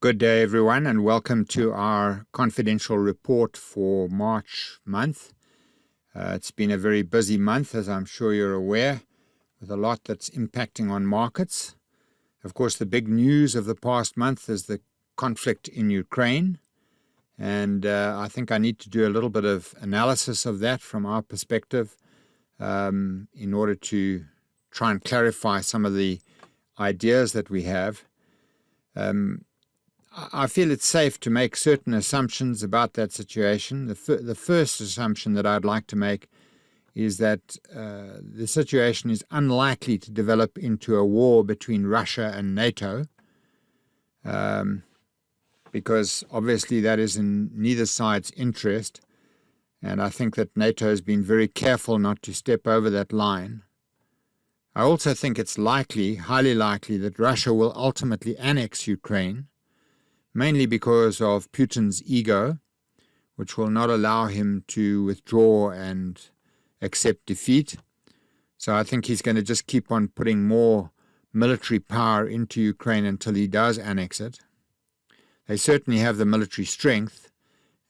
Good day, everyone, and welcome to our confidential report for March month. It's been a very busy month, as I'm sure you're aware, with a lot that's impacting on markets. Of course, the big news of the past month is the conflict in Ukraine, and I think I need to do a little bit of analysis of that from our perspective in order to try and clarify some of the ideas that we have. I feel it's safe to make certain assumptions about that situation. The first assumption that I'd like to make is that the situation is unlikely to develop into a war between Russia and NATO, because obviously that is in neither side's interest, and I think that NATO has been very careful not to step over that line. I also think it's likely, highly likely, that Russia will ultimately annex Ukraine, mainly because of Putin's ego, which will not allow him to withdraw and accept defeat. So I think he's going to just keep on putting more military power into Ukraine until he does annex it. They certainly have the military strength,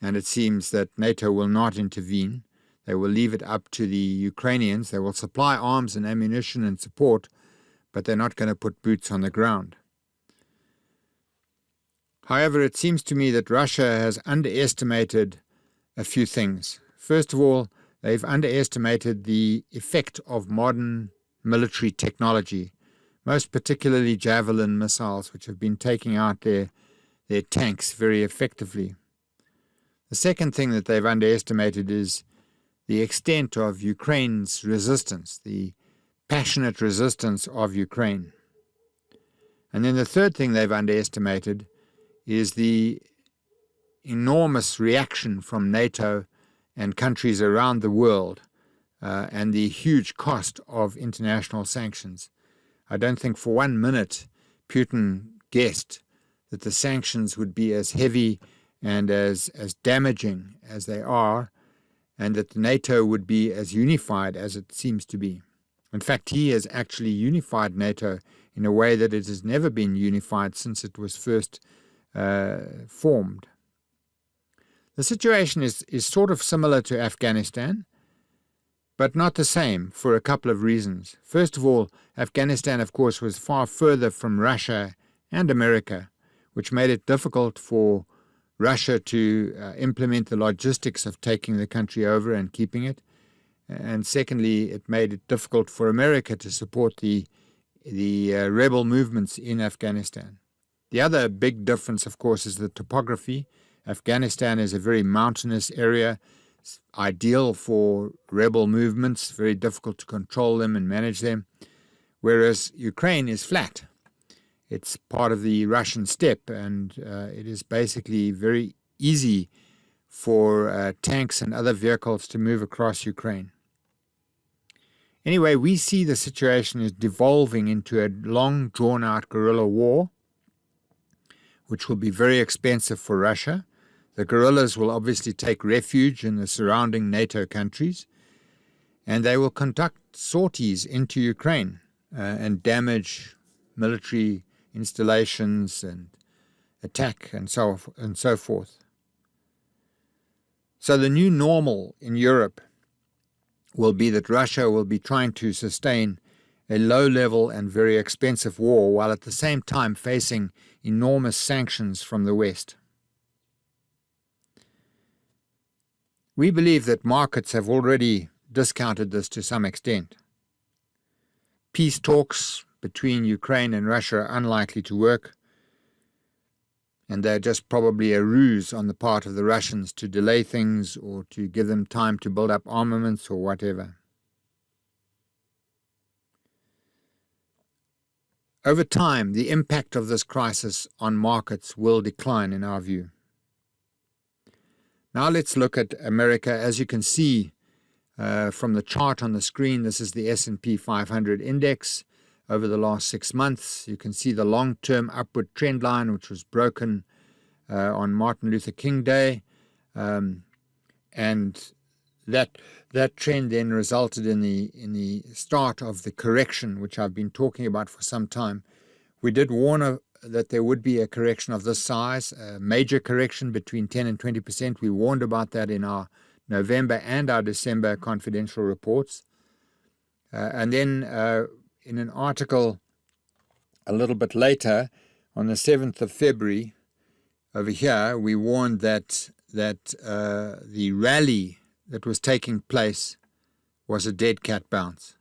and it seems that NATO will not intervene. They will leave it up to the Ukrainians. They will supply arms and ammunition and support, but they're not going to put boots on the ground. However, it seems to me that Russia has underestimated a few things. First of all, they've underestimated the effect of modern military technology, most particularly Javelin missiles, which have been taking out their tanks very effectively. The second thing that they've underestimated is the extent of Ukraine's resistance, the passionate resistance of Ukraine. And then the third thing they've underestimated is the enormous reaction from NATO and countries around the world and the huge cost of international sanctions. I don't think for 1 minute Putin guessed that the sanctions would be as heavy and as damaging as they are, and that NATO would be as unified as it seems to be. In fact, he has actually unified NATO in a way that it has never been unified since it was first formed. The situation is sort of similar to Afghanistan, but not the same for a couple of reasons. First of all, Afghanistan, of course, was far further from Russia and America, which made it difficult for Russia to implement the logistics of taking the country over and keeping it. And secondly, it made it difficult for America to support the rebel movements in Afghanistan. The other big difference, of course, is the topography. Afghanistan is a very mountainous area. It's ideal for rebel movements, very difficult to control them and manage them, whereas Ukraine is flat. It's part of the Russian steppe, and it is basically very easy for tanks and other vehicles to move across Ukraine. Anyway, we see the situation is devolving into a long, drawn-out guerrilla war, which will be very expensive for Russia. The guerrillas will obviously take refuge in the surrounding NATO countries, and they will conduct sorties into Ukraine and damage military installations and attack and so forth. So the new normal in Europe will be that Russia will be trying to sustain a low-level and very expensive war, while at the same time facing enormous sanctions from the West. We believe that markets have already discounted this to some extent. Peace talks between Ukraine and Russia are unlikely to work, and they're just probably a ruse on the part of the Russians to delay things or to give them time to build up armaments or whatever. Over time, the impact of this crisis on markets will decline in our view. Now let's look at America. As you can see from the chart on the screen, this is the S&P 500 index over the last 6 months. You can see the long-term upward trend line, which was broken on Martin Luther King Day, and that trend then resulted in the start of the correction, which I've been talking about for some time. We did warn that there would be a correction of this size, a major correction between 10 and 20%. We warned about that in our November and our December confidential reports. And then in an article a little bit later, on the 7th of February, over here, we warned that the rally that was taking place was a dead cat bounce.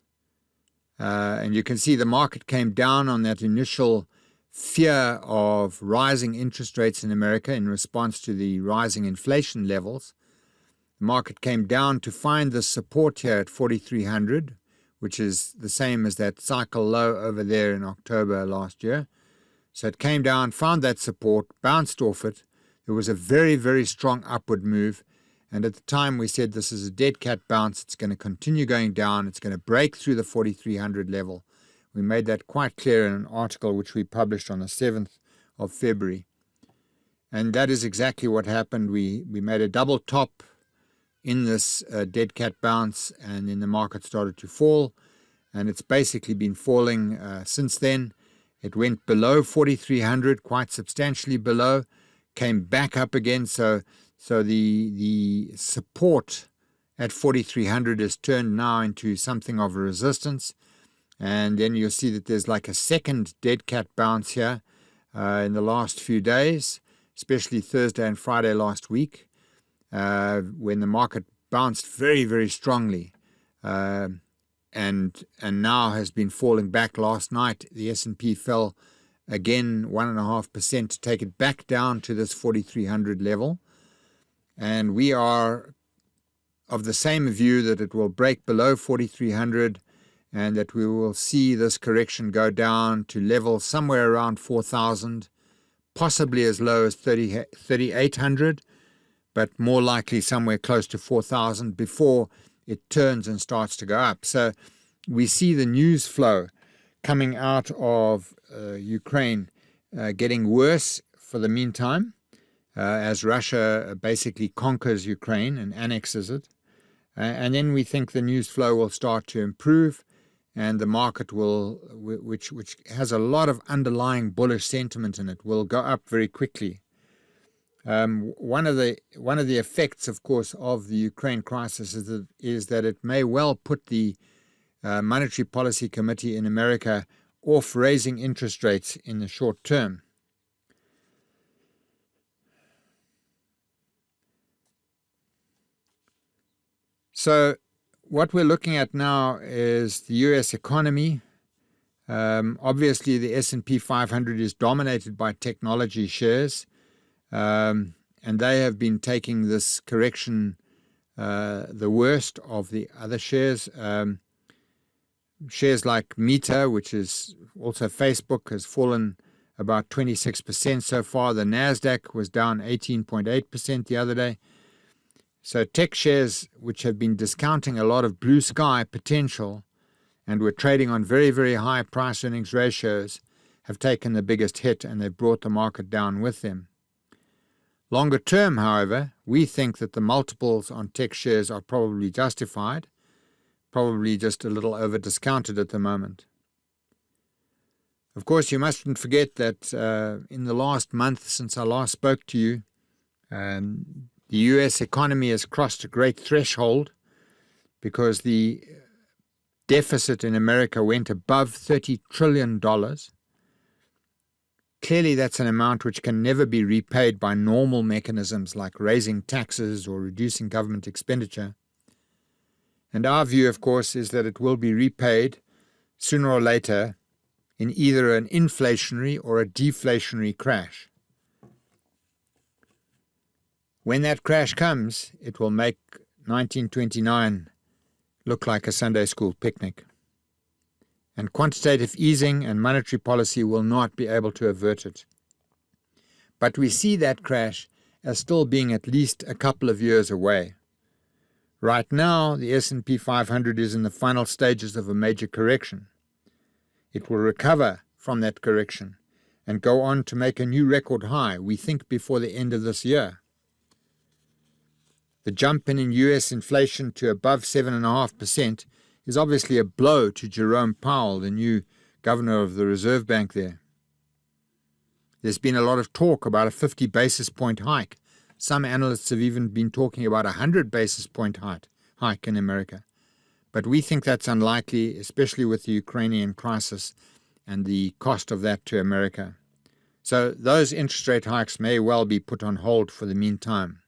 And you can see the market came down on that initial fear of rising interest rates in America in response to the rising inflation levels. The market came down to find the support here at 4,300, which is the same as that cycle low over there in October last year. So it came down, found that support, bounced off it. There was a very, very strong upward move. And at the time we said this is a dead cat bounce. It's going to continue going down. It's going to break through the 4,300 level. We made that quite clear in an article which we published on the 7th of February. And that is exactly what happened. We made a double top in this dead cat bounce, and then the market started to fall. And it's basically been falling since then. It went below 4,300, quite substantially below, came back up again. So the support at 4,300 is turned now into something of a resistance. And then you'll see that there's like a second dead cat bounce here in the last few days, especially Thursday and Friday last week, when the market bounced very, very strongly. And now has been falling back. Last night, the S&P fell again 1.5% to take it back down to this 4,300 level. And we are of the same view that it will break below 4,300 and that we will see this correction go down to levels somewhere around 4,000, possibly as low as 3,800, but more likely somewhere close to 4,000 before it turns and starts to go up. So we see the news flow coming out of Ukraine getting worse for the meantime, as Russia basically conquers Ukraine and annexes it. And then we think the news flow will start to improve, and the market will, which has a lot of underlying bullish sentiment in it, will go up very quickly. One of the effects, of course, of the Ukraine crisis is that it may well put the Monetary Policy Committee in America off raising interest rates in the short term. So what we're looking at now is the U.S. economy. Obviously, the S&P 500 is dominated by technology shares. And they have been taking this correction the worst of the other shares. Shares like Meta, which is also Facebook, has fallen about 26% so far. The Nasdaq was down 18.8% the other day. So tech shares, which have been discounting a lot of blue sky potential and were trading on very, very high price earnings ratios, have taken the biggest hit, and they've brought the market down with them. Longer term, however, we think that the multiples on tech shares are probably justified, probably just a little over discounted at the moment. Of course, you mustn't forget that in the last month since I last spoke to you, the U.S. economy has crossed a great threshold because the deficit in America went above $30 trillion. Clearly, that's an amount which can never be repaid by normal mechanisms like raising taxes or reducing government expenditure. And our view, of course, is that it will be repaid sooner or later in either an inflationary or a deflationary crash. When that crash comes, it will make 1929 look like a Sunday school picnic. And quantitative easing and monetary policy will not be able to avert it. But we see that crash as still being at least a couple of years away. Right now, the S&P 500 is in the final stages of a major correction. It will recover from that correction and go on to make a new record high, we think, before the end of this year. The jump in U.S. inflation to above 7.5% is obviously a blow to Jerome Powell, the new governor of the Reserve Bank there. There's been a lot of talk about a 50 basis point hike. Some analysts have even been talking about a 100 basis point hike in America. But we think that's unlikely, especially with the Ukrainian crisis and the cost of that to America. So those interest rate hikes may well be put on hold for the meantime.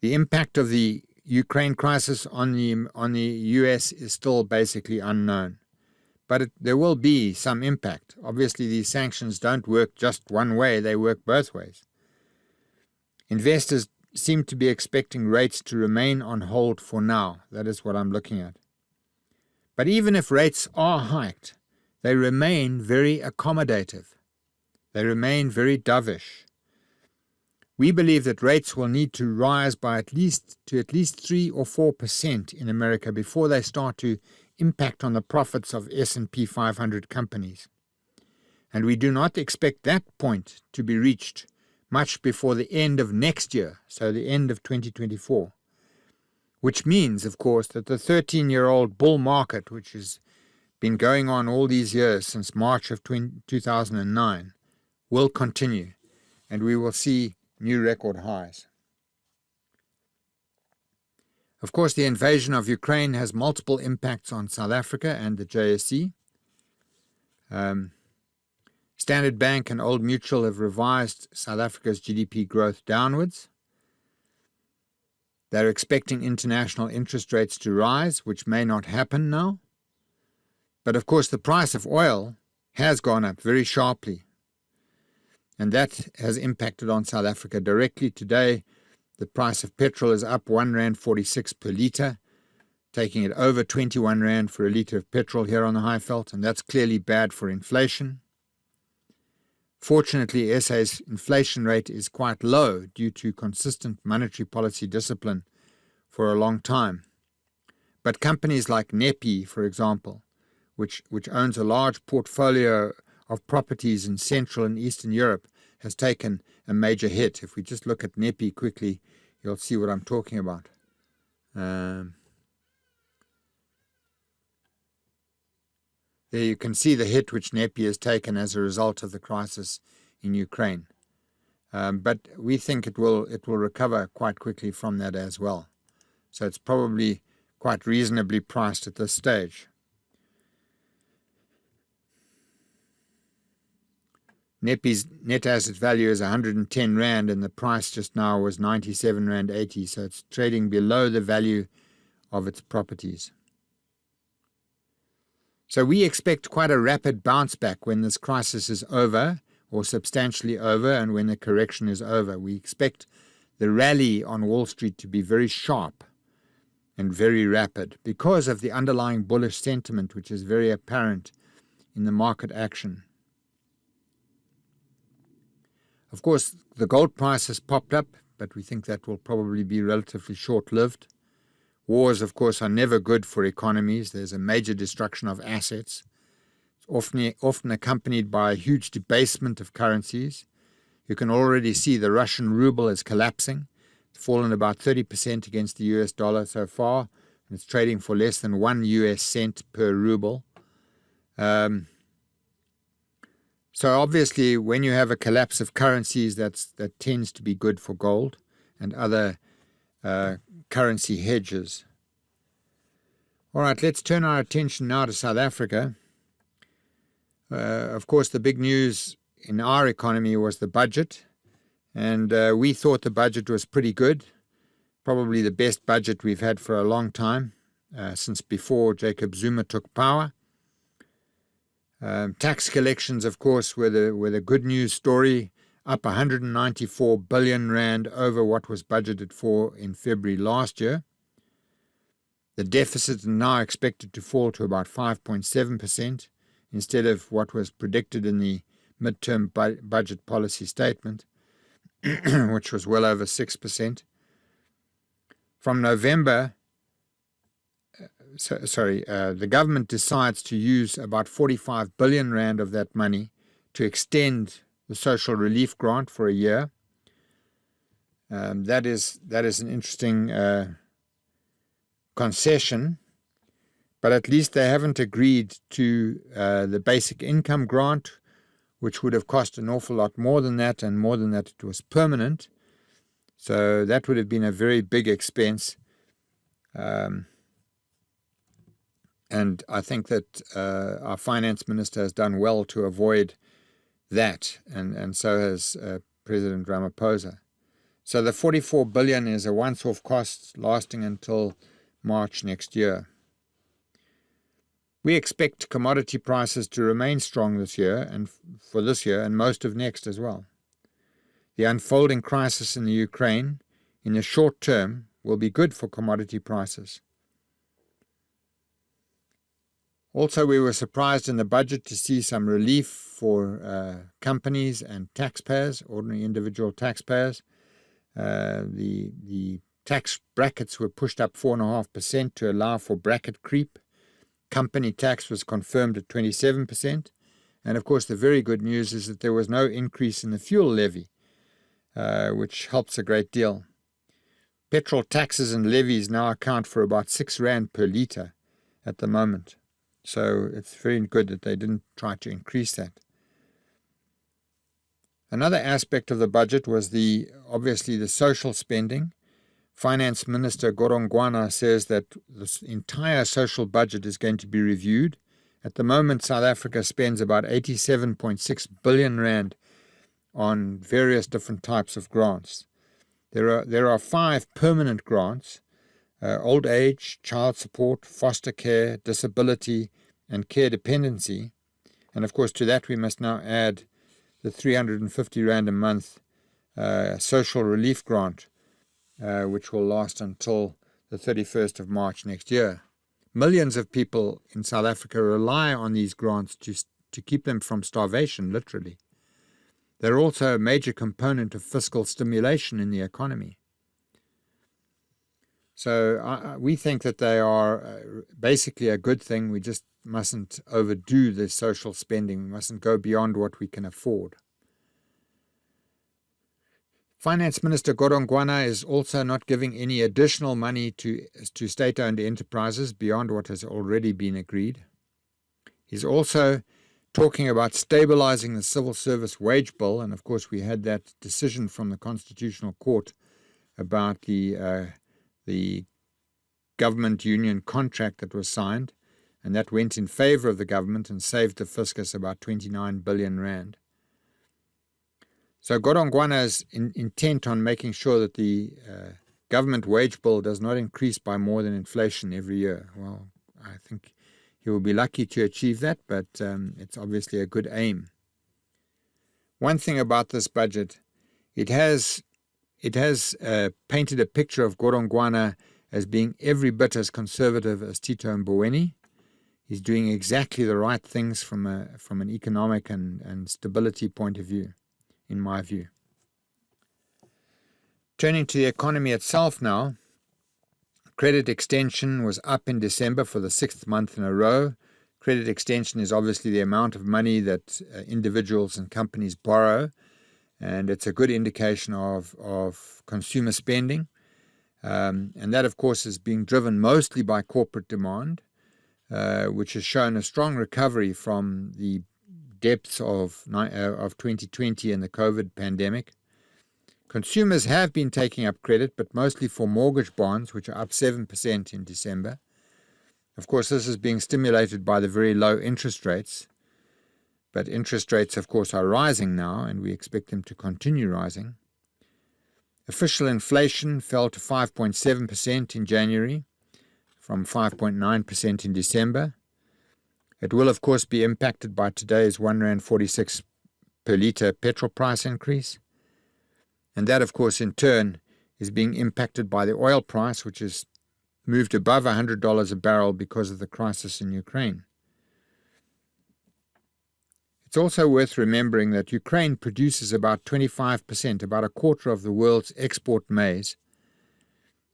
The impact of the Ukraine crisis on the US is still basically unknown. But there will be some impact. Obviously, these sanctions don't work just one way, they work both ways. Investors seem to be expecting rates to remain on hold for now. That is what I'm looking at. But even if rates are hiked, they remain very accommodative. They remain very dovish. We believe that rates will need to rise by at least 3 or 4% in America before they start to impact on the profits of S&P 500 companies. And we do not expect that point to be reached much before the end of next year, so the end of 2024, which means, of course, that the 13-year-old bull market, which has been going on all these years since March of 2009, will continue, and we will see new record highs. Of course, the invasion of Ukraine has multiple impacts on South Africa and the JSE. Standard Bank and Old Mutual have revised South Africa's GDP growth downwards. They're expecting international interest rates to rise, which may not happen now. But of course, the price of oil has gone up very sharply, and that has impacted on South Africa directly. Today, the price of petrol is up R1.46 per litre, taking it over 21 Rand for a litre of petrol here on the Highveld, and that's clearly bad for inflation. Fortunately, SA's inflation rate is quite low due to consistent monetary policy discipline for a long time. But companies like NEPI, for example, which owns a large portfolio of properties in Central and Eastern Europe, has taken a major hit. If we just look at NEPI quickly, you'll see what I'm talking about. There you can see the hit which NEPI has taken as a result of the crisis in Ukraine. But we think it will recover quite quickly from that as well. So it's probably quite reasonably priced at this stage. NEPI's net asset value is 110 Rand and the price just now was 97.80 Rand, so it's trading below the value of its properties. So we expect quite a rapid bounce back when this crisis is over or substantially over and when the correction is over. We expect the rally on Wall Street to be very sharp and very rapid because of the underlying bullish sentiment which is very apparent in the market action. Of course, the gold price has popped up, but we think that will probably be relatively short-lived. Wars, of course, are never good for economies. There's a major destruction of assets. It's often accompanied by a huge debasement of currencies. You can already see the Russian ruble is collapsing. It's fallen about 30% against the US dollar so far, and it's trading for less than 1 US cent per ruble. So obviously, when you have a collapse of currencies, that tends to be good for gold and other currency hedges. All right, let's turn our attention now to South Africa. Of course, the big news in our economy was the budget, and we thought the budget was pretty good, probably the best budget we've had for a long time, since before Jacob Zuma took power. Tax collections, of course, were the good news story, up 194 billion Rand over what was budgeted for in February last year. The deficit is now expected to fall to about 5.7% instead of what was predicted in the midterm budget policy statement, which was well over 6%. From November, the government decides to use about 45 billion Rand of that money to extend the social relief grant for a year. That is an interesting concession, but at least they haven't agreed to the basic income grant, which would have cost an awful lot more than that, and more than that it was permanent. So that would have been a very big expense. And I think that our finance minister has done well to avoid that, and so has President Ramaphosa. So the 44 billion is a once-off cost lasting until March next year. We expect commodity prices to remain strong this year, and for this year and most of next as well. The unfolding crisis in the Ukraine in the short term will be good for commodity prices. Also, we were surprised in the budget to see some relief for companies and taxpayers, ordinary individual taxpayers. The tax brackets were pushed up 4.5% to allow for bracket creep. Company tax was confirmed at 27%. And of course, the very good news is that there was no increase in the fuel levy, which helps a great deal. Petrol taxes and levies now account for about 6 Rand per litre at the moment. So it's very good that they didn't try to increase that. Another aspect of the budget was obviously the social spending. Finance Minister Godongwana says that this entire social budget is going to be reviewed. At the moment, South Africa spends about 87.6 billion Rand on various different types of grants. There are 5 permanent grants: old age, child support, foster care, disability, and care dependency. And of course, to that we must now add the 350 Rand a month social relief grant, which will last until the 31st of March next year. Millions of people in South Africa rely on these grants to keep them from starvation, literally. They're also a major component of fiscal stimulation in the economy. So we think that they are basically a good thing. We just mustn't overdo the social spending. We mustn't go beyond what we can afford. Finance Minister Godongwana is also not giving any additional money to state-owned enterprises beyond what has already been agreed. He's also talking about stabilizing the civil service wage bill, and of course we had that decision from the Constitutional Court about the government union contract that was signed, and that went in favor of the government and saved the fiscus about 29 billion Rand. So Godongwana is intent on making sure that the government wage bill does not increase by more than inflation every year. Well, I think he will be lucky to achieve that, but it's obviously a good aim. One thing about this budget, it has painted a picture of Godongwana as being every bit as conservative as Tito Mboweni. He's doing exactly the right things from an economic and stability point of view, in my view. Turning to the economy itself now, credit extension was up in December for the 6th month in a row. Credit extension is obviously the amount of money that individuals and companies borrow, and it's a good indication of consumer spending. And that, of course, is being driven mostly by corporate demand, which has shown a strong recovery from the depths of 2020 and the COVID pandemic. Consumers have been taking up credit, but mostly for mortgage bonds, which are up 7% in December. Of course, this is being stimulated by the very low interest rates. But interest rates, of course, are rising now, and we expect them to continue rising. Official inflation fell to 5.7% in January, from 5.9% in December. It will, of course, be impacted by today's R1.46 per litre petrol price increase. And that, of course, in turn is being impacted by the oil price, which has moved above $100 a barrel because of the crisis in Ukraine. It's also worth remembering that Ukraine produces about 25%, about a quarter of the world's export maize.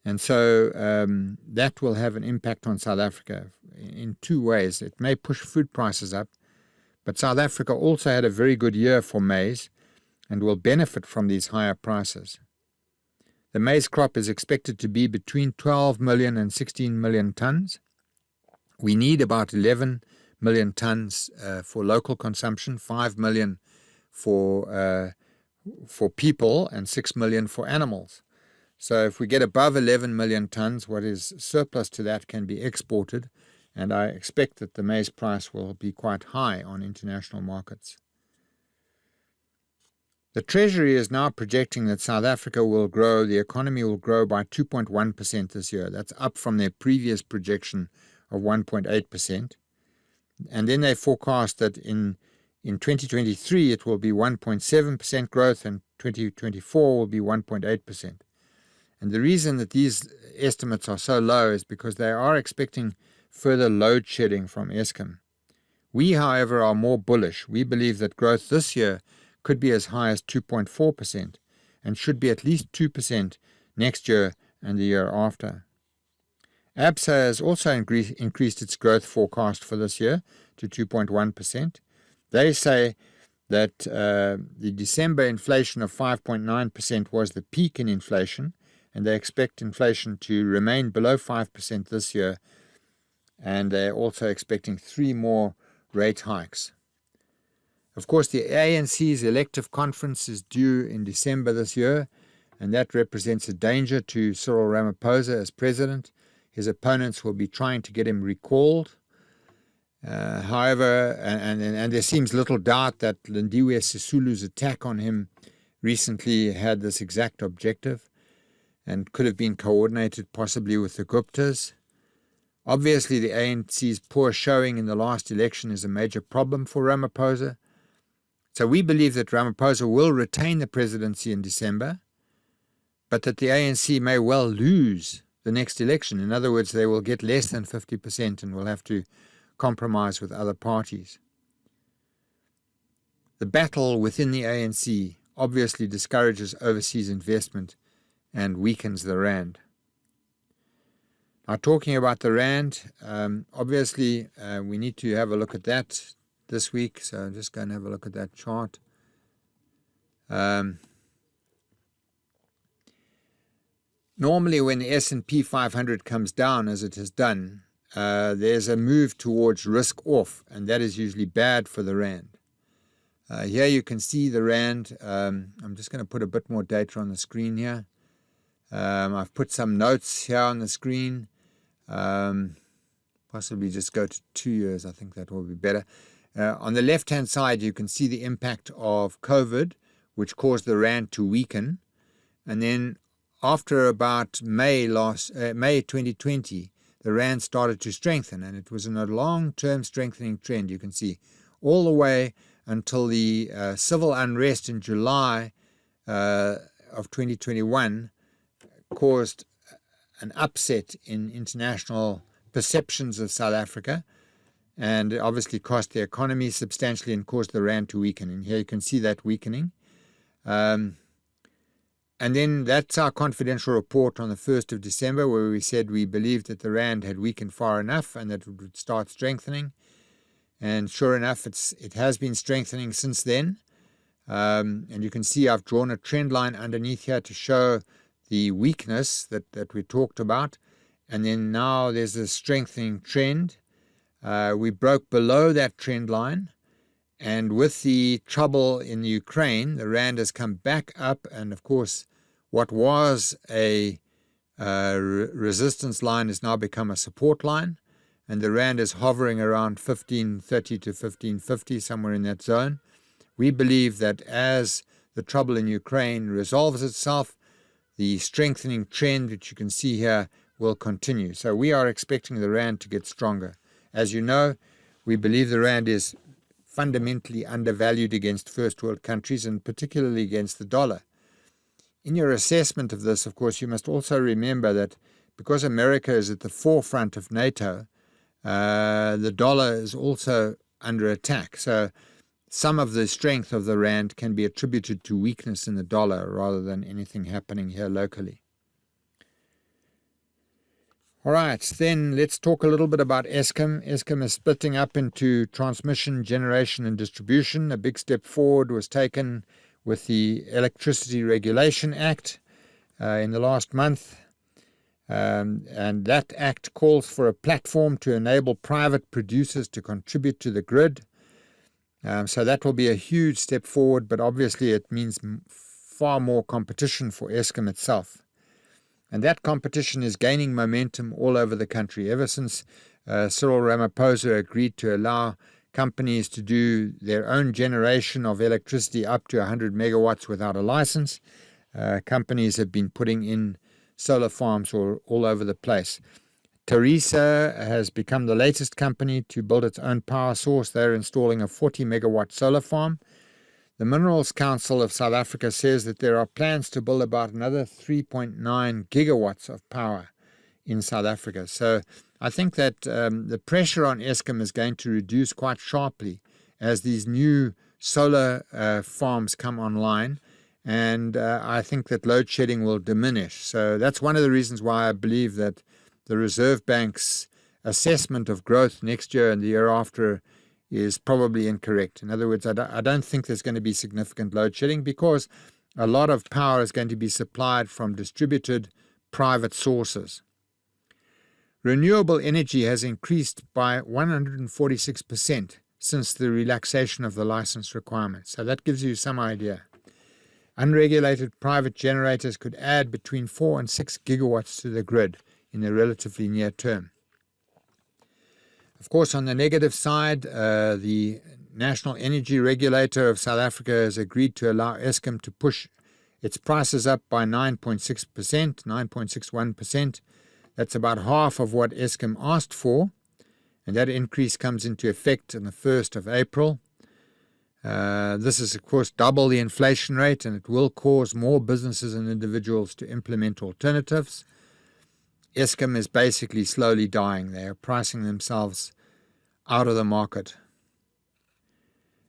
And so that will have an impact on South Africa in 2 ways. It may push food prices up, but South Africa also had a very good year for maize and will benefit from these higher prices. The maize crop is expected to be between 12 million and 16 million tons. We need about 11 million tons for local consumption, 5 million for people and 6 million for animals. So if we get above 11 million tons, what is surplus to that can be exported, and I expect that the maize price will be quite high on international markets. The Treasury is now projecting that South Africa will grow, the economy will grow by 2.1% this year. That's up from their previous projection of 1.8%. And then they forecast that in 2023 it will be 1.7% growth and 2024 will be 1.8%. And the reason that these estimates are so low is because they are expecting further load shedding from Eskom. We, however, are more bullish. We believe that growth this year could be as high as 2.4% and should be at least 2% next year and the year after. ABSA has also increased its growth forecast for this year to 2.1%. They say that the December inflation of 5.9% was the peak in inflation, and they expect inflation to remain below 5% this year, and they're also expecting 3 more rate hikes. Of course, the ANC's elective conference is due in December this year, and that represents a danger to Cyril Ramaphosa as president. His opponents will be trying to get him recalled. However, and there seems little doubt that Lindiwe Sisulu's attack on him recently had this exact objective and could have been coordinated possibly with the Guptas. Obviously, the ANC's poor showing in the last election is a major problem for Ramaphosa. So we believe that Ramaphosa will retain the presidency in December, but that the ANC may well lose the next election. In other words, they will get less than 50% and will have to compromise with other parties. The battle within the ANC obviously discourages overseas investment and weakens the rand. Now, talking about the rand, obviously we need to have a look at that this week, so I'm just going to have a look at that chart. Normally when the S&P 500 comes down, as it has done, there's a move towards risk off, and that is usually bad for the rand. Here you can see the rand. I'm just going to put a bit more data on the screen here. I've put some notes here on the screen. Possibly just go to 2 years. I think that will be better. On the left-hand side, you can see the impact of COVID, which caused the rand to weaken. And then after about May 2020, the rand started to strengthen, and it was in a long-term strengthening trend, you can see, all the way until the civil unrest in July of 2021 caused an upset in international perceptions of South Africa, and it obviously cost the economy substantially and caused the rand to weaken. And here you can see that weakening. And then that's our confidential report on the 1st of December, where we said we believed that the rand had weakened far enough and that it would start strengthening. And sure enough, it has been strengthening since then. And you can see I've drawn a trend line underneath here to show the weakness that we talked about. And then now there's a strengthening trend. We broke below that trend line. And with the trouble in Ukraine, the rand has come back up. And of course, what was a resistance line has now become a support line. And the rand is hovering around 1530 to 1550, somewhere in that zone. We believe that as the trouble in Ukraine resolves itself, the strengthening trend, which you can see here, will continue. So we are expecting the rand to get stronger. As you know, we believe the rand is fundamentally undervalued against first world countries, and particularly against the dollar. In your assessment of this, of course, you must also remember that because America is at the forefront of NATO, the dollar is also under attack. So some of the strength of the rand can be attributed to weakness in the dollar rather than anything happening here locally. All right, then let's talk a little bit about Eskom. Eskom is splitting up into transmission, generation, and distribution. A big step forward was taken with the Electricity Regulation Act in the last month. And that act calls for a platform to enable private producers to contribute to the grid. So that will be a huge step forward, but obviously it means far more competition for Eskom itself. And that competition is gaining momentum all over the country. Ever since Cyril Ramaphosa agreed to allow companies to do their own generation of electricity up to 100 megawatts without a license, companies have been putting in solar farms all over the place. Teresa has become the latest company to build its own power source. They're installing a 40 megawatt solar farm. The Minerals Council of South Africa says that there are plans to build about another 3.9 gigawatts of power in South Africa. So I think that the pressure on Eskom is going to reduce quite sharply as these new solar farms come online. And I think that load shedding will diminish. So that's one of the reasons why I believe that the Reserve Bank's assessment of growth next year and the year after is probably incorrect. In other words, I don't think there's going to be significant load shedding because a lot of power is going to be supplied from distributed private sources. Renewable energy has increased by 146% since the relaxation of the license requirements. So that gives you some idea. Unregulated private generators could add between 4 and 6 gigawatts to the grid in the relatively near term. Of course, on the negative side, the National Energy Regulator of South Africa has agreed to allow Eskom to push its prices up by 9.6%, 9.61%. That's about half of what Eskom asked for, and that increase comes into effect on the 1st of April. This is, of course, double the inflation rate, and it will cause more businesses and individuals to implement alternatives. Eskom is basically slowly dying. They are pricing themselves out of the market.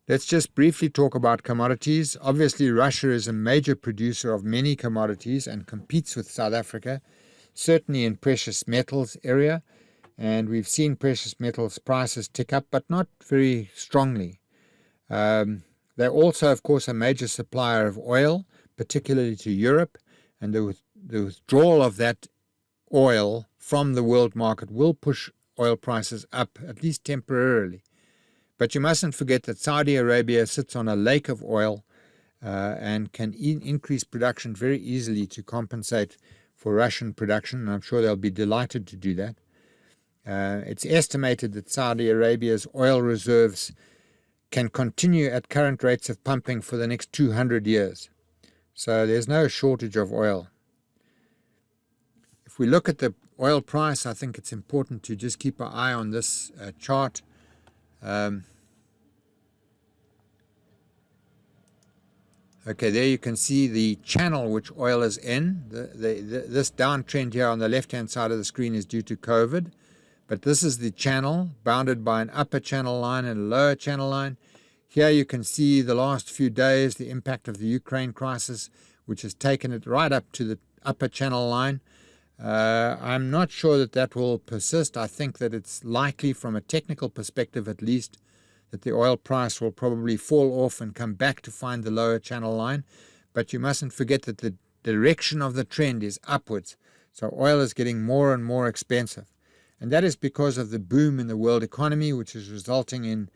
Let's just briefly talk about commodities. Obviously, Russia is a major producer of many commodities and competes with South Africa, certainly in precious metals area. And we've seen precious metals prices tick up, but not very strongly. They're also, of course, a major supplier of oil, particularly to Europe, and the withdrawal of that oil from the world market will push oil prices up, at least temporarily. But you mustn't forget that Saudi Arabia sits on a lake of oil and can increase production very easily to compensate for Russian production, and I'm sure they'll be delighted to do that. It's estimated that Saudi Arabia's oil reserves can continue at current rates of pumping for the next 200 years. So there's no shortage of oil. If we look at the oil price, I think it's important to just keep our eye on this chart. Okay, there you can see the channel which oil is in. This downtrend here on the left-hand side of the screen is due to COVID, but this is the channel bounded by an upper channel line and a lower channel line. Here you can see the last few days, the impact of the Ukraine crisis, which has taken it right up to the upper channel line. I'm not sure that that will persist. I think that it's likely, from a technical perspective at least, that the oil price will probably fall off and come back to find the lower channel line. But you mustn't forget that the direction of the trend is upwards. So oil is getting more and more expensive. And that is because of the boom in the world economy, which is resulting in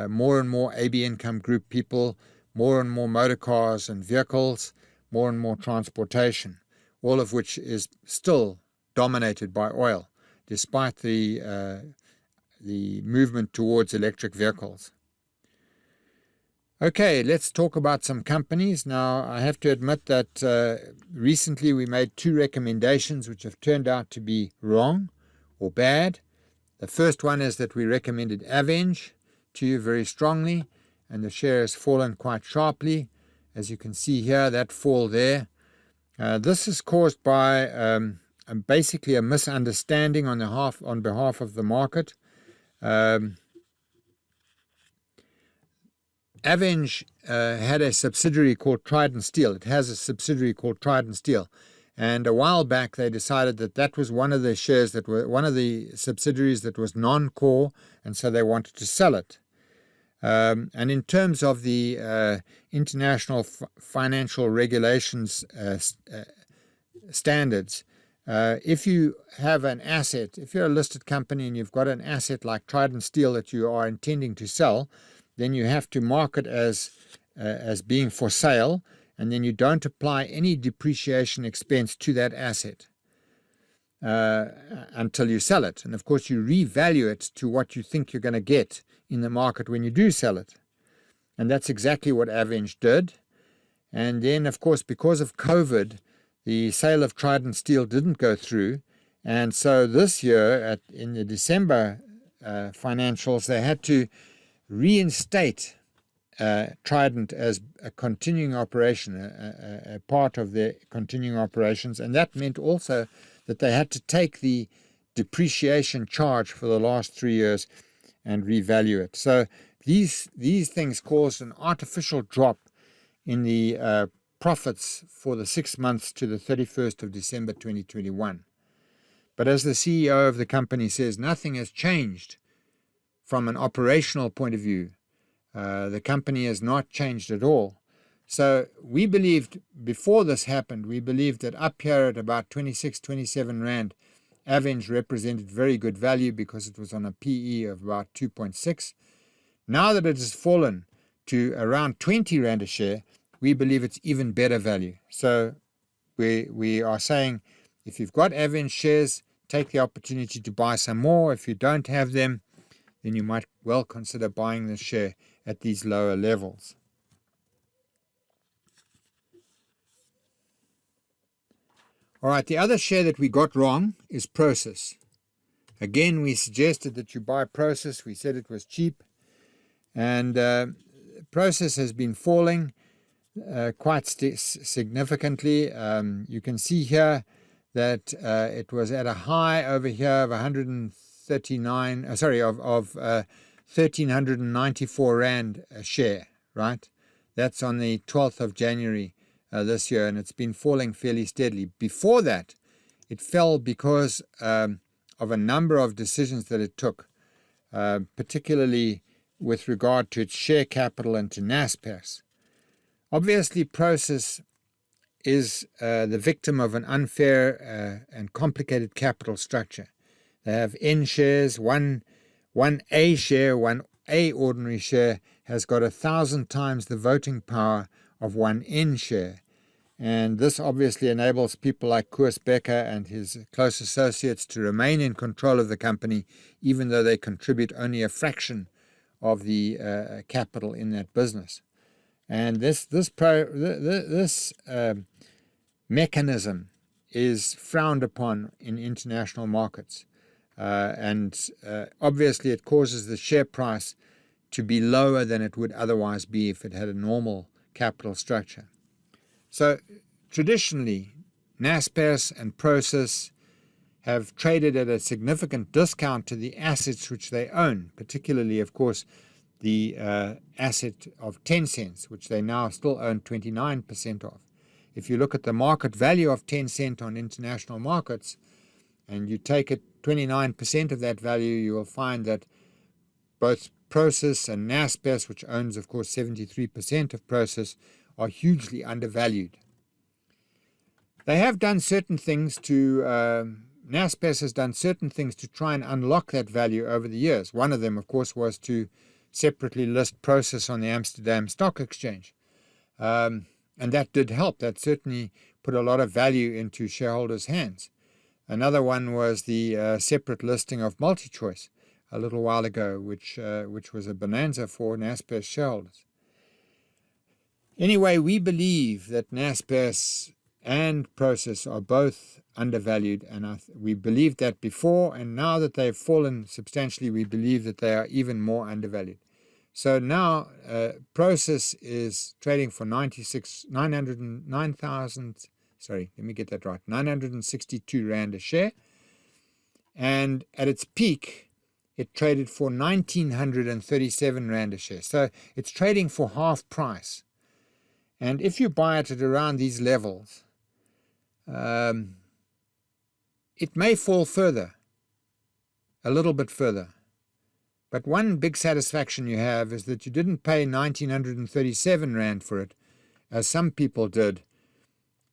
more and more AB income group people, more and more motor cars and vehicles, more and more transportation, all of which is still dominated by oil, despite the movement towards electric vehicles. Okay, let's talk about some companies. Now, I have to admit that recently we made 2 recommendations which have turned out to be wrong or bad. The first one is that we recommended Avenge to you very strongly, and the share has fallen quite sharply. As you can see here, that fall there. This is caused by basically a misunderstanding on behalf of the market. Avenge had a subsidiary called Trident Steel. It has a subsidiary called Trident Steel. And a while back, they decided that that was one of the shares that were one of the subsidiaries that was non-core, and so they wanted to sell it. And in terms of the international financial regulations standards, if you have an asset, if you're a listed company and you've got an asset like Trident Steel that you are intending to sell, then you have to mark it as being for sale, and then you don't apply any depreciation expense to that asset until you sell it. And of course, you revalue it to what you think you're going to get in the market when you do sell it. And that's exactly what Avenge did. And then, of course, because of COVID, the sale of Trident Steel didn't go through. And so this year, in the December financials, they had to reinstate Trident as a continuing operation, a part of their continuing operations. And that meant also that they had to take the depreciation charge for the last 3 years and revalue it. So these things caused an artificial drop in the profits for the 6 months to the 31st of December 2021. But as the CEO of the company says, nothing has changed from an operational point of view. The company has not changed at all. So we believed, before this happened, we believed that up here at about 26, 27 Rand, Avenge represented very good value because it was on a PE of about 2.6. Now that it has fallen to around 20 Rand a share, we believe it's even better value. So we are saying, if you've got Avenge shares, take the opportunity to buy some more. If you don't have them, then you might well consider buying the share at these lower levels. All right, the other share that we got wrong is Process. Again, we suggested that you buy Process. We said it was cheap. And Process has been falling quite significantly. You can see here that it was at a high over here of 1,394 Rand a share, right? That's on the 12th of January this year, and it's been falling fairly steadily. Before that, it fell because of a number of decisions that it took, particularly with regard to its share capital and to Naspers. Obviously, Process is the victim of an unfair and complicated capital structure. They have N shares, one A share, one A ordinary share has got 1,000 times the voting power of one N share. And this obviously enables people like Koos Becker and his close associates to remain in control of the company, even though they contribute only a fraction of the capital in that business. And this mechanism is frowned upon in international markets. Obviously it causes the share price to be lower than it would otherwise be if it had a normal capital structure. So traditionally, Naspers and Process have traded at a significant discount to the assets which they own, particularly, of course, the asset of Tencent, which they now still own 29% of. If you look at the market value of Tencent on international markets, and you take it 29% of that value, you will find that both Process and Naspers, which owns, of course, 73% of Process, are hugely undervalued. They have done certain things to, Naspers has done certain things to try and unlock that value over the years. One of them, of course, was to separately list Process on the Amsterdam Stock Exchange. And that did help. That certainly put a lot of value into shareholders' hands. Another one was the separate listing of MultiChoice a little while ago, which was a bonanza for Naspers shareholders. Anyway, we believe that Naspers and Process are both undervalued, and we believed that before, and now that they've fallen substantially, we believe that they are even more undervalued. So now Process is trading for 962 Rand a share, and at its peak it traded for 1,937 Rand a share. So it's trading for half price. And if you buy it at around these levels, it may fall further, a little bit further. But one big satisfaction you have is that you didn't pay 1,937 Rand for it, as some people did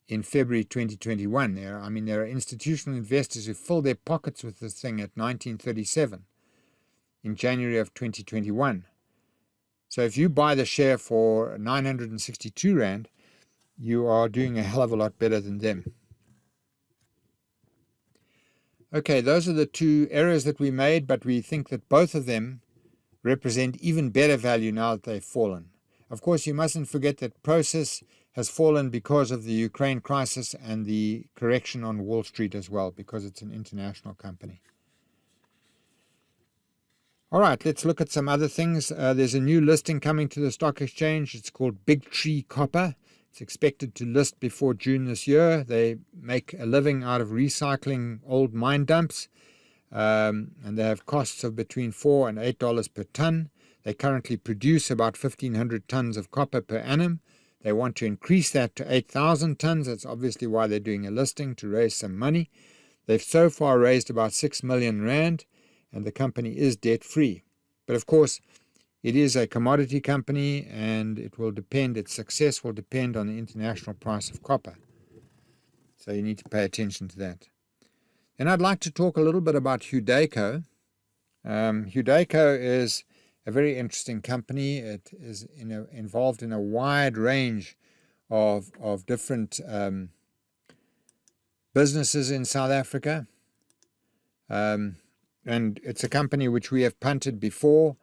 in February 2021. There are institutional investors who filled their pockets with this thing at 1937 in January of 2021. So if you buy the share for 962 Rand, you are doing a hell of a lot better than them. Okay, those are the two errors that we made, but we think that both of them represent even better value now that they've fallen. Of course, you mustn't forget that Process has fallen because of the Ukraine crisis and the correction on Wall Street as well, because it's an international company. All right, let's look at some other things. There's a new listing coming to the stock exchange. It's called Big Tree Copper. It's expected to list before June this year. They make a living out of recycling old mine dumps, and they have costs of between $4 and $8 per ton. They currently produce about 1,500 tons of copper per annum. They want to increase that to 8,000 tons. That's obviously why they're doing a listing, to raise some money. They've so far raised about 6 million Rand, and the company is debt-free. But of course, it is a commodity company, and its success will depend on the international price of copper. So you need to pay attention to that. And I'd like to talk a little bit about Hudeiko. Hudeiko is a very interesting company. It is involved in a wide range of different businesses in South Africa. And it's a company which we have punted before.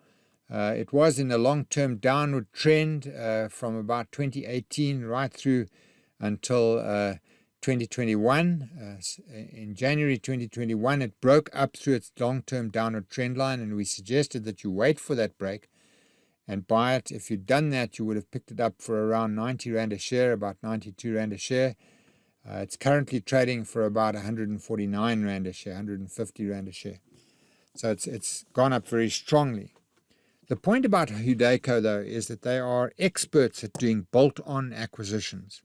It was in a long-term downward trend from about 2018 right through until 2021. In January 2021, it broke up through its long-term downward trend line, and we suggested that you wait for that break and buy it. If you'd done that, you would have picked it up for around 90 Rand a share, about 92 Rand a share. It's currently trading for about 149 Rand a share, 150 Rand a share. So it's gone up very strongly. The point about Hudeiko, though, is that they are experts at doing bolt-on acquisitions.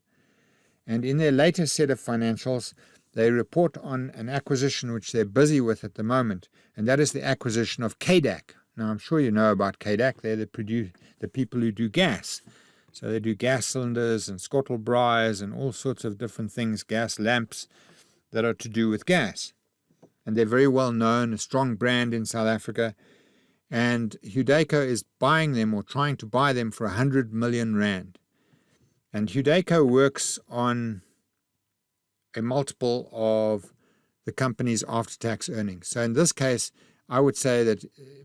And in their latest set of financials, they report on an acquisition which they're busy with at the moment, and that is the acquisition of Kdak. Now, I'm sure you know about Kdak. They're the people who do gas. So they do gas cylinders and skottelbraais and all sorts of different things, gas lamps that are to do with gas. And they're very well known, a strong brand in South Africa. And Hudeiko is buying them or trying to buy them for 100 million Rand. And Hudeiko works on a multiple of the company's after-tax earnings. So in this case, I would say that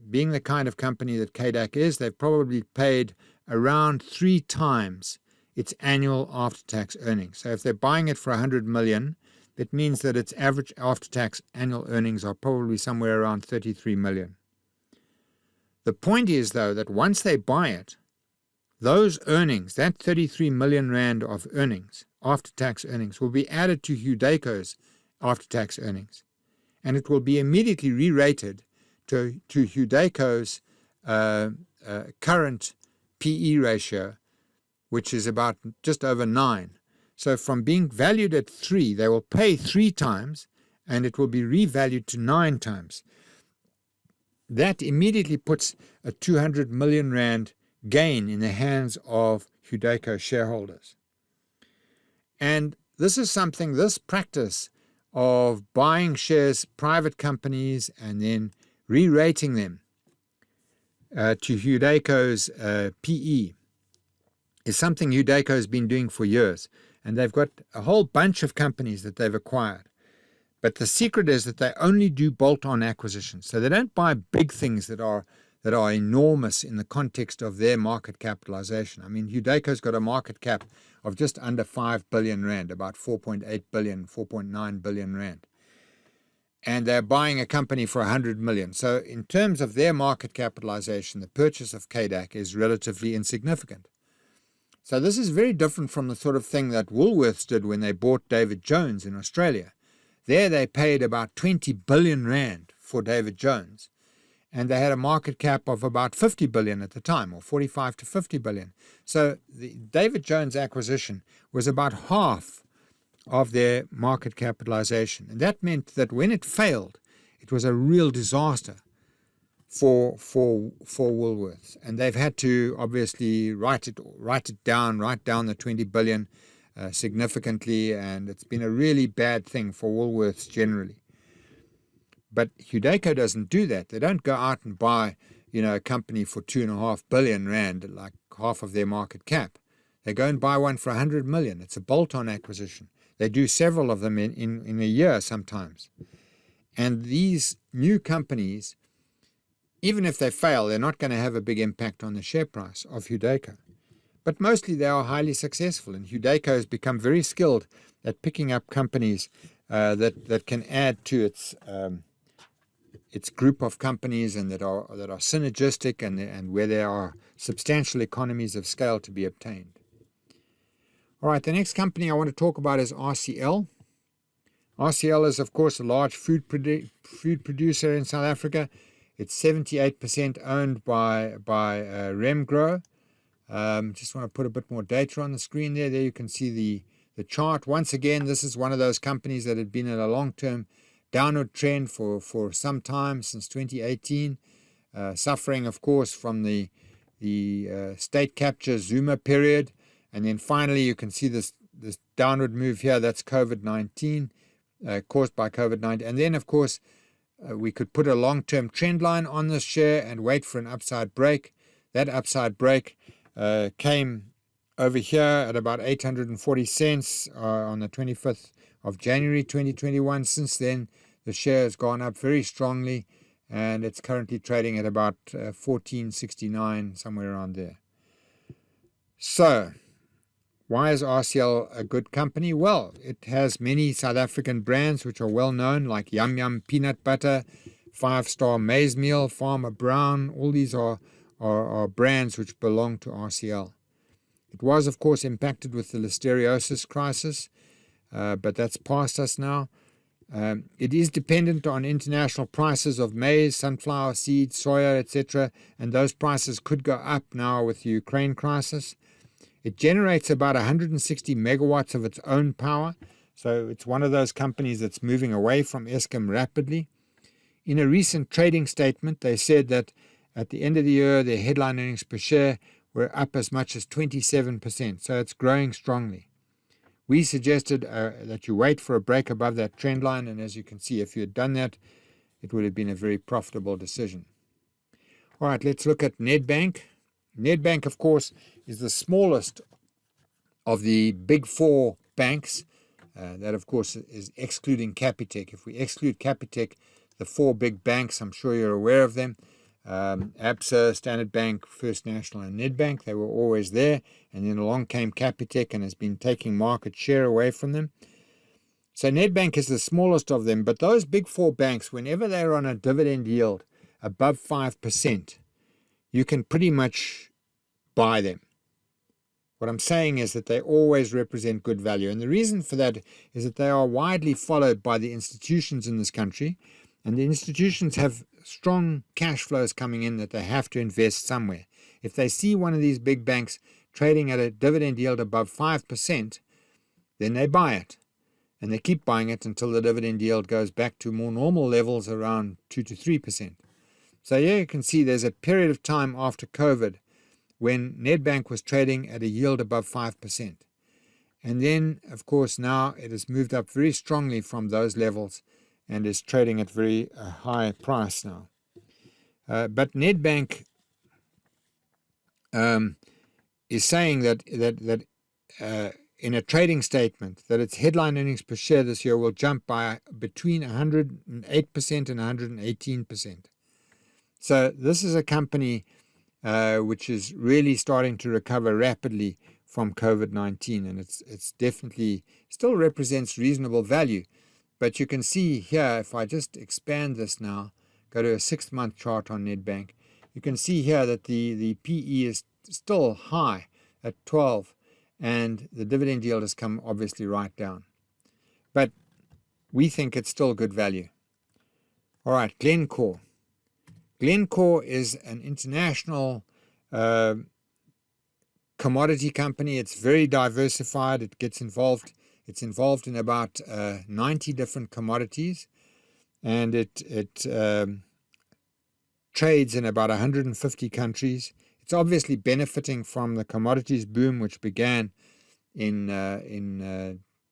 being the kind of company that Kdak is, they've probably paid around 3 times its annual after-tax earnings. So if they're buying it for 100 million, it means that its average after-tax annual earnings are probably somewhere around 33 million. The point is, though, that once they buy it, those earnings, that 33 million Rand of earnings, after-tax earnings, will be added to Hudeiko's after-tax earnings. And it will be immediately re-rated to Hudeiko's current PE ratio, which is about just over 9. So from being valued at 3, they will pay 3 times, and it will be revalued to 9 times. That immediately puts a 200 million Rand gain in the hands of Hudeiko shareholders. And this is something, this practice of buying shares, private companies, and then re-rating them to Hudeiko's PE is something Hudeiko has been doing for years. And they've got a whole bunch of companies that they've acquired. But the secret is that they only do bolt-on acquisitions. So they don't buy big things that are enormous in the context of their market capitalization. I mean, Hudeiko's got a market cap of just under 5 billion Rand, about 4.8 billion, 4.9 billion Rand. And they're buying a company for 100 million. So in terms of their market capitalization, the purchase of Kdak is relatively insignificant. So this is very different from the sort of thing that Woolworths did when they bought David Jones in Australia. There they paid about 20 billion Rand for David Jones, and they had a market cap of about 50 billion at the time, or 45 to 50 billion. So the David Jones acquisition was about half of their market capitalization. And that meant that when it failed, it was a real disaster for Woolworths. And they've had to obviously write down the 20 billion significantly, and it's been a really bad thing for Woolworths generally. But Hudeiko doesn't do that. They don't go out and buy a company for 2.5 billion rand, like half of their market cap. They go and buy one for 100 million. It's a bolt-on acquisition. They do several of them in a year sometimes. And these new companies, even if they fail, they're not going to have a big impact on the share price of Hudeiko. But mostly they are highly successful, and Hudeiko has become very skilled at picking up companies that can add to its group of companies and that are synergistic and where there are substantial economies of scale to be obtained. All right, the next company I want to talk about is Rcl. Rcl is, of course, a large food producer in South Africa. It's 78% owned by Remgro. Just want to put a bit more data on the screen there. There you can see the chart. Once again, this is one of those companies that had been in a long-term downward trend for some time, since 2018, suffering, of course, from the state capture Zuma period. And then finally, you can see this downward move here. That's COVID-19, caused by COVID-19. And then, of course, we could put a long-term trend line on this share and wait for an upside break. That upside break came over here at about 840 cents on the 25th of January 2021. Since then, the share has gone up very strongly, and it's currently trading at about 14.69, somewhere around there. So, why is Rcl a good company? Well, it has many South African brands which are well known, like Yum Yum Peanut Butter, 5-Star Maize Meal, Farmer Brown. All these are brands which belong to Rcl. It was, of course, impacted with the listeriosis crisis, but that's past us now. It is dependent on international prices of maize, sunflower seeds, soya, etc., and those prices could go up now with the Ukraine crisis. It generates about 160 megawatts of its own power, so it's one of those companies that's moving away from Eskom rapidly. In a recent trading statement, they said that at the end of the year, their headline earnings per share were up as much as 27%, so it's growing strongly. We suggested that you wait for a break above that trend line, and as you can see, if you had done that, it would have been a very profitable decision. All right, let's look at Ned Bank. Ned Bank, of course, is the smallest of the big four banks. That, of course, is excluding Capitec. If we exclude Capitec, the four big banks, I'm sure you're aware of them, Absa, Standard Bank, First National, and Ned Bank, they were always there. And then along came Capitec and has been taking market share away from them. So Ned Bank is the smallest of them, but those big four banks, whenever they're on a dividend yield above 5%, you can pretty much buy them. What I'm saying is that they always represent good value. And the reason for that is that they are widely followed by the institutions in this country. And the institutions have strong cash flows coming in that they have to invest somewhere. If they see one of these big banks trading at a dividend yield above 5%, then they buy it. And they keep buying it until the dividend yield goes back to more normal levels around 2 to 3%. So here you can see there's a period of time after COVID when Ned Bank was trading at a yield above 5%. And then, of course, now it has moved up very strongly from those levels and is trading at very high price now. But Ned Bank is saying that in a trading statement that its headline earnings per share this year will jump by between 108% and 118%. So this is a company which is really starting to recover rapidly from COVID-19, and it's definitely still represents reasonable value. But you can see here, if I just expand this now, go to a 6-month chart on Ned Bank, you can see here that the PE is still high at 12, and the dividend yield has come obviously right down. But we think it's still good value. All right, Glencore. Glencore is an international commodity company. It's very diversified. It's involved in about 90 different commodities, and it trades in about 150 countries. It's obviously benefiting from the commodities boom, which began in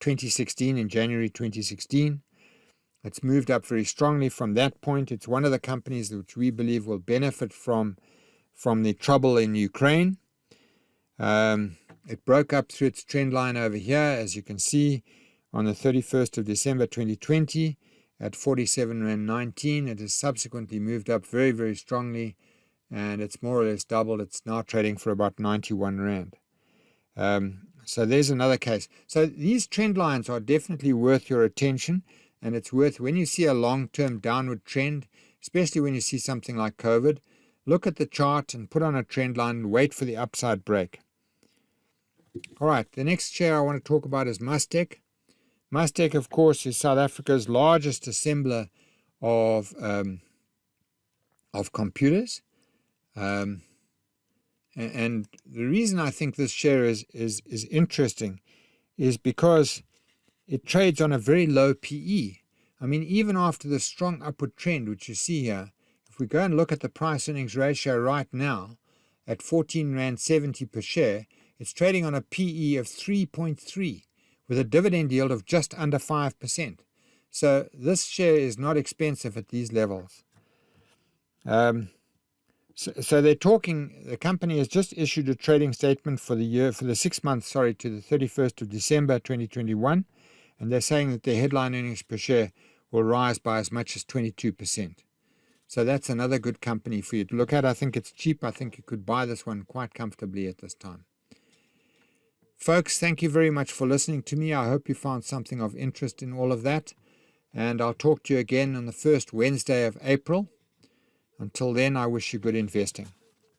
2016, in January 2016. It's moved up very strongly from that point. It's one of the companies which we believe will benefit from the trouble in Ukraine. It broke up through its trend line over here, as you can see, on the 31st of December 2020 at 47.19. It has subsequently moved up very, very strongly, and it's more or less doubled. It's now trading for about 91 Rand. So there's another case. So these trend lines are definitely worth your attention, and it's worth, when you see a long-term downward trend, especially when you see something like COVID, look at the chart and put on a trend line and wait for the upside break. All right, the next share I want to talk about is Mustech. Mustech, of course, is South Africa's largest assembler of computers. And the reason I think this share is interesting is because it trades on a very low PE. I mean, even after the strong upward trend, which you see here, if we go and look at the price-earnings ratio right now at 14.70 Rand per share, it's trading on a PE of 3.3 with a dividend yield of just under 5%. So this share is not expensive at these levels. So they're talking, the company has just issued a trading statement for the 6 months, to the 31st of December 2021, and they're saying that their headline earnings per share will rise by as much as 22%. So that's another good company for you to look at. I think it's cheap. I think you could buy this one quite comfortably at this time. Folks, thank you very much for listening to me. I hope you found something of interest in all of that, and I'll talk to you again on the first Wednesday of April. Until then, I wish you good investing.